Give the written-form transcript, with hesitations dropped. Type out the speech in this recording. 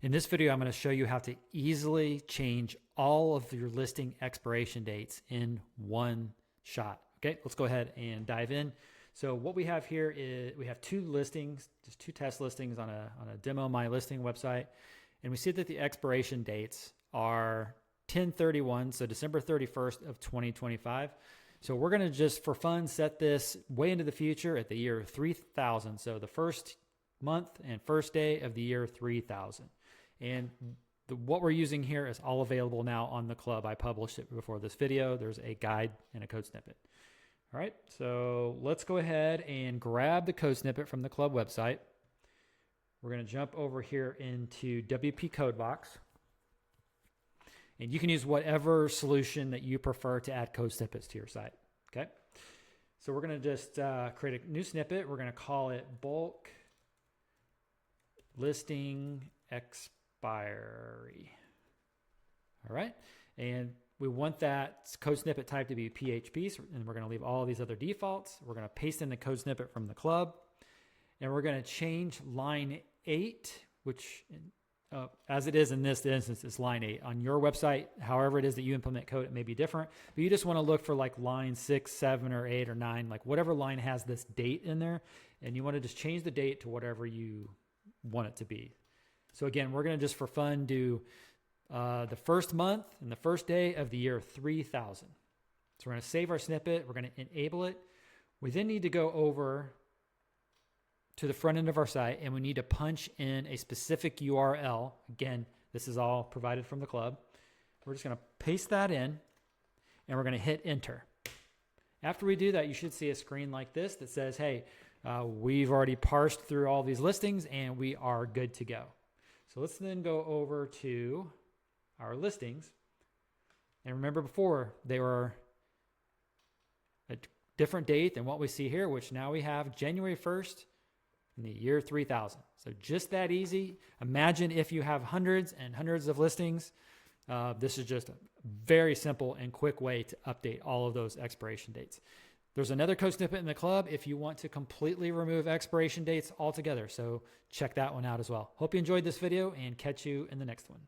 In this video, I'm going to show you how to easily change all of your listing expiration dates in one shot. Okay, let's go ahead and dive in. So what we have here is we have two listings, just two test listings on a demo MyListing website. And we see that the expiration dates are 10/31, so December 31st of 2025. So we're going to just for fun set this way into the future at the year 3000. So the first month and first day of the year 3000. And what we're using here is all available now on the club. I published it before this video. There's a guide and a code snippet. All right, so let's go ahead and grab the code snippet from the club website. We're going to jump over here into WP Codebox. And you can use whatever solution that you prefer to add code snippets to your site. Okay, so we're going to just create a new snippet. We're going to call it bulk listing expiry. All right, and we want that code snippet type to be PHP, and we're going to leave all these other defaults. We're going to paste in the code snippet from the club, and we're going to change line 8, which as it is in this instance, is line 8. On your website, however it is that you implement code, it may be different, but you just want to look for like line 6, 7, or 8, or 9, like whatever line has this date in there, and you want to just change the date to whatever you want it to be. So again, we're going to just for fun do the first month and the first day of the year 3000. So we're going to save our snippet. We're going to enable it. We then need to go over to the front end of our site, and we need to punch in a specific URL. Again, this is all provided from the club. We're just going to paste that in, and we're going to hit enter. After we do that, you should see a screen like this that says, hey, we've already parsed through all these listings, and we are good to go. So let's then go over to our listings. And remember before, they were a different date than what we see here, which now we have January 1st in the year 3000. So just that easy. Imagine if you have hundreds and hundreds of listings. This is just a very simple and quick way to update all of those expiration dates. There's another code snippet in the club if you want to completely remove expiration dates altogether. So check that one out as well. Hope you enjoyed this video and catch you in the next one.